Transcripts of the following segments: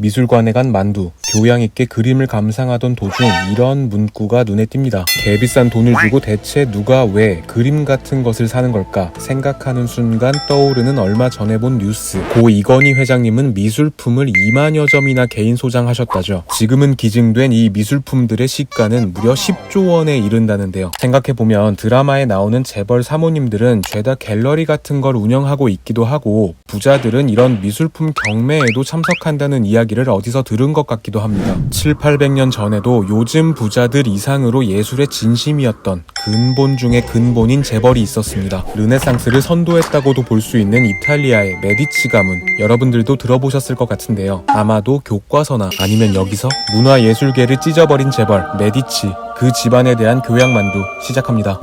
미술관에 간 만두, 교양 있게 그림을 감상하던 도중 이런 문구가 눈에 띕니다. 개비싼 돈을 주고 대체 누가 왜 그림 같은 것을 사는 걸까 생각하는 순간 떠오르는 얼마 전에 본 뉴스. 고 이건희 회장님은 미술품을 2만여 점이나 개인 소장하셨다죠. 지금은 기증된 이 미술품들의 시가는 무려 10조 원에 이른다는데요. 생각해보면 드라마에 나오는 재벌 사모님들은 죄다 갤러리 같은 걸 운영하고 있기도 하고, 부자들은 이런 미술품 경매에도 참석한다는 이야기를 어디서 들은 것 같기도 합니다. 700~800년 전에도 요즘 부자들 이상으로 예술의 진심이었던 근본 중의 근본인 재벌이 있었습니다. 르네상스를 선도했다고도 볼 수 있는 이탈리아의 메디치 가문, 여러분들도 들어보셨을 것 같은데요. 아마도 교과서나 아니면 여기서 문화예술계를 찢어버린 재벌 메디치, 그 집안에 대한 교양만두 시작합니다.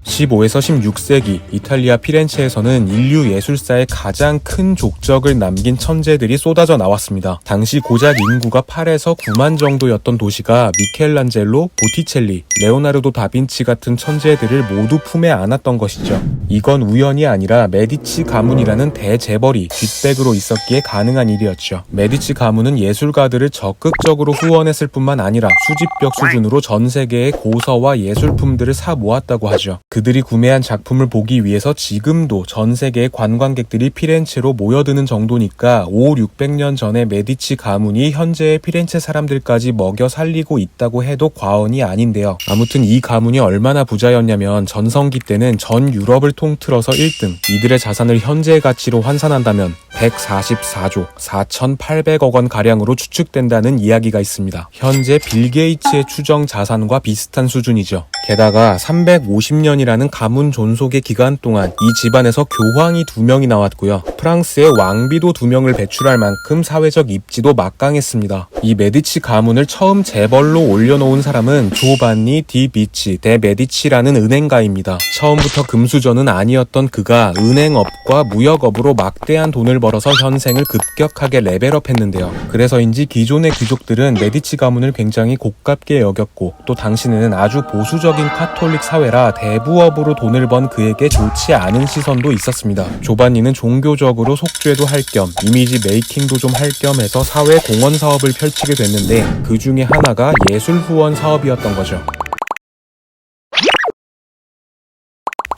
15에서 16세기 이탈리아 피렌체에서는 인류 예술사의 가장 큰 족적을 남긴 천재들이 쏟아져 나왔습니다. 당시 고작 인구가 8에서 9만 정도였던 도시가 미켈란젤로, 보티첼리, 레오나르도 다빈치 같은 천재들을 모두 품에 안았던 것이죠. 이건 우연이 아니라 메디치 가문이라는 대재벌이 뒷백으로 있었기에 가능한 일이었죠. 메디치 가문은 예술가들을 적극적으로 후원했을 뿐만 아니라 수집벽 수준으로 전 세계의 고서와 예술품들을 사 모았다고 하죠. 그들이 구매한 작품을 보기 위해서 지금도 전 세계의 관광객들이 피렌체로 모여드는 정도니까 500~600년 전에 메디치 가문이 현재의 피렌체 사람들까지 먹여 살리고 있다고 해도 과언이 아닌데요. 아무튼 이 가문이 얼마나 부자였냐면 전성기 때는 전 유럽을 통틀어서 1등, 이들의 자산을 현재의 가치로 환산한다면 144조 4,800억 원 가량으로 추측된다는 이야기가 있습니다. 현재 빌 게이츠의 추정 자산과 비슷한 수준이죠. 게다가 350년이라는 가문 존속의 기간 동안 이 집안에서 교황이 2명이 나왔고요. 프랑스의 왕비도 2명을 배출할 만큼 사회적 입지도 막강했습니다. 이 메디치 가문을 처음 재벌로 올려놓은 사람은 조반니 디 비치 데 메디치라는 은행가입니다. 처음부터 금수저는 아니었던 그가 은행업과 무역업으로 막대한 돈을 벌어서 현생을 급격하게 레벨업했는데요. 그래서인지 기존의 귀족들은 메디치 가문을 굉장히 고깝게 여겼고, 또 당시는 아주 보수적인 카톨릭 사회라 대부업으로 돈을 번 그에게 좋지 않은 시선도 있었습니다. 조반니는 종교적으로 속죄도 할 겸 이미지 메이킹도 좀 할 겸 해서 사회 공헌 사업을 펼치게 됐는데, 그 중에 하나가 예술 후원 사업이었던 거죠.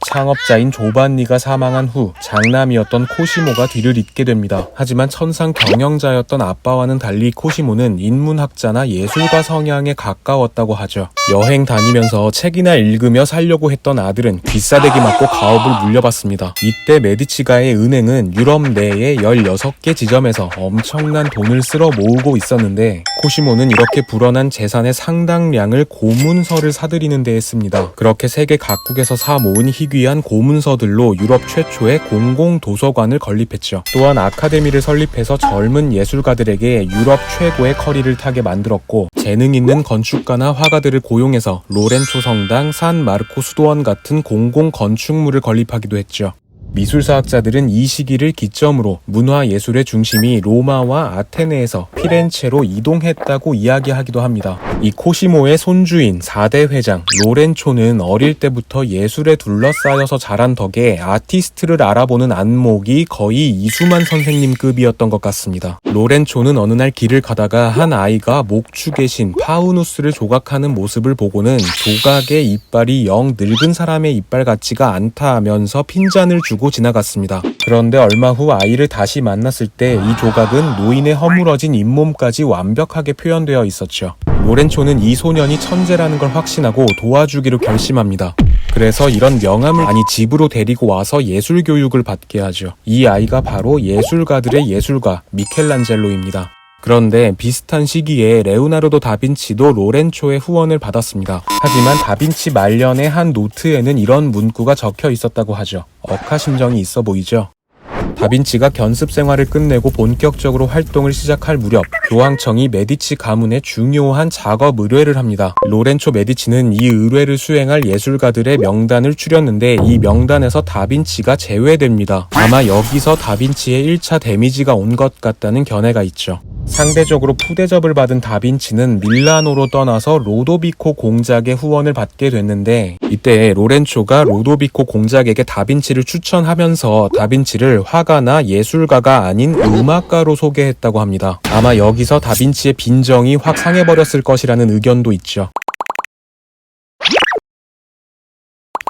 창업자인 조반니가 사망한 후 장남이었던 코시모가 뒤를 잇게 됩니다. 하지만 천상 경영자였던 아빠와는 달리 코시모는 인문학자나 예술가 성향에 가까웠다고 하죠. 여행 다니면서 책이나 읽으며 살려고 했던 아들은 귀싸대기 맞고 가업을 물려받습니다. 이때 메디치가의 은행은 유럽 내에 16개 지점에서 엄청난 돈을 쓸어 모으고 있었는데, 코시모는 이렇게 불어난 재산의 상당량을 고문서를 사들이는 데 했습니다. 그렇게 세계 각국에서 사 모은 희귀한 고문서들로 유럽 최초의 공공도서관을 건립했죠. 또한 아카데미를 설립해서 젊은 예술가들에게 유럽 최고의 커리를 타게 만들었고, 재능 있는 건축가나 화가들을 고용해서 로렌초 성당, 산 마르코 수도원 같은 공공 건축물을 건립하기도 했죠. 미술사학자들은 이 시기를 기점으로 문화예술의 중심이 로마와 아테네에서 피렌체로 이동했다고 이야기하기도 합니다. 이 코시모의 손주인 4대 회장 로렌초는 어릴 때부터 예술에 둘러싸여서 자란 덕에 아티스트를 알아보는 안목이 거의 이수만 선생님급이었던 것 같습니다. 로렌초는 어느 날 길을 가다가 한 아이가 목축의 신 파우누스를 조각하는 모습을 보고는 조각의 이빨이 영 늙은 사람의 이빨 같지가 않다 하면서 핀잔을 주고 지나갔습니다. 그런데 얼마 후 아이를 다시 만났을 때 이 조각은 노인의 허물어진 잇몸까지 완벽하게 표현되어 있었죠. 로렌초는 이 소년이 천재라는 걸 확신하고 도와주기로 결심합니다. 그래서 이런 명함을 집으로 데리고 와서 예술 교육을 받게 하죠. 이 아이가 바로 예술가들의 예술가 미켈란젤로입니다. 그런데 비슷한 시기에 레오나르도 다빈치도 로렌초의 후원을 받았습니다. 하지만 다빈치 말년의 한 노트에는 이런 문구가 적혀 있었다고 하죠. 억하심정이 있어 보이죠? 다빈치가 견습 생활을 끝내고 본격적으로 활동을 시작할 무렵 교황청이 메디치 가문에 중요한 작업 의뢰를 합니다. 로렌초 메디치는 이 의뢰를 수행할 예술가들의 명단을 추렸는데 이 명단에서 다빈치가 제외됩니다. 아마 여기서 다빈치의 1차 데미지가 온 것 같다는 견해가 있죠. 상대적으로 푸대접을 받은 다빈치는 밀라노로 떠나서 로도비코 공작의 후원을 받게 됐는데, 이때 로렌초가 로도비코 공작에게 다빈치를 추천하면서 다빈치를 화가나 예술가가 아닌 음악가로 소개했다고 합니다. 아마 여기서 다빈치의 빈정이 확 상해버렸을 것이라는 의견도 있죠.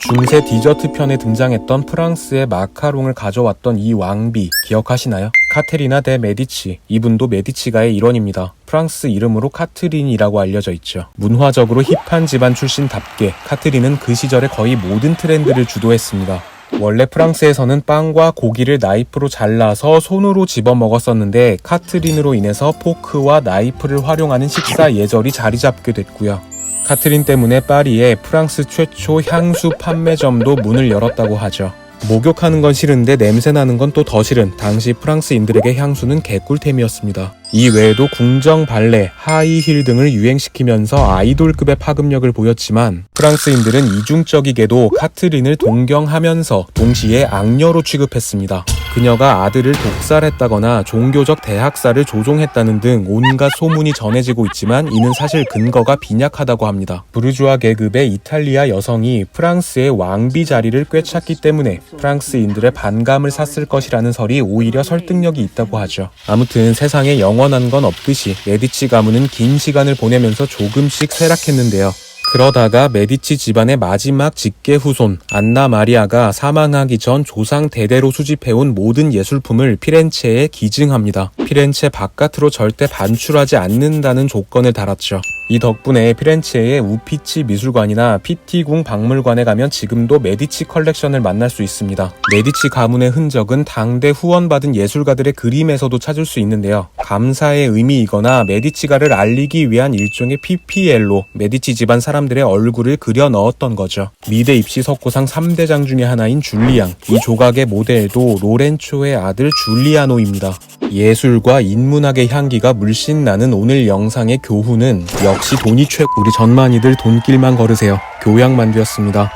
중세 디저트 편에 등장했던 프랑스의 마카롱을 가져왔던 이 왕비 기억하시나요? 카테리나 데 메디치, 이분도 메디치가의 일원입니다. 프랑스 이름으로 카트린이라고 알려져 있죠. 문화적으로 힙한 집안 출신답게 카트린은 그 시절의 거의 모든 트렌드를 주도했습니다. 원래 프랑스에서는 빵과 고기를 나이프로 잘라서 손으로 집어 먹었었는데 카트린으로 인해서 포크와 나이프를 활용하는 식사 예절이 자리 잡게 됐고요. 카트린 때문에 파리에 프랑스 최초 향수 판매점도 문을 열었다고 하죠. 목욕하는 건 싫은데 냄새나는 건 또 더 싫은 당시 프랑스인들에게 향수는 개꿀템이었습니다. 이 외에도 궁정 발레, 하이힐 등을 유행시키면서 아이돌급의 파급력을 보였지만 프랑스인들은 이중적이게도 카트린을 동경하면서 동시에 악녀로 취급했습니다. 그녀가 아들을 독살했다거나 종교적 대학살을 조종했다는 등 온갖 소문이 전해지고 있지만 이는 사실 근거가 빈약하다고 합니다. 부르주아 계급의 이탈리아 여성이 프랑스의 왕비 자리를 꿰찼기 때문에 프랑스인들의 반감을 샀을 것이라는 설이 오히려 설득력이 있다고 하죠. 아무튼 세상에 영원한 건 없듯이 메디치 가문은 긴 시간을 보내면서 조금씩 쇠락했는데요. 그러다가 메디치 집안의 마지막 직계 후손 안나 마리아가 사망하기 전 조상 대대로 수집해온 모든 예술품을 피렌체에 기증합니다. 피렌체 바깥으로 절대 반출하지 않는다는 조건을 달았죠. 이 덕분에 피렌체의 우피치 미술관이나 피티궁 박물관에 가면 지금도 메디치 컬렉션을 만날 수 있습니다. 메디치 가문의 흔적은 당대 후원받은 예술가들의 그림에서도 찾을 수 있는데요. 감사의 의미이거나 메디치가를 알리기 위한 일종의 PPL로 메디치 집안 사람들의 얼굴을 그려 넣었던 거죠. 미대 입시 석고상 3대장 중에 하나인 줄리앙, 이 조각의 모델도 로렌초의 아들 줄리아노입니다. 예술과 인문학의 향기가 물씬 나는 오늘 영상의 교훈은 역시 돈이 최고. 우리 전만이들 돈길만 걸으세요. 교양만두였습니다.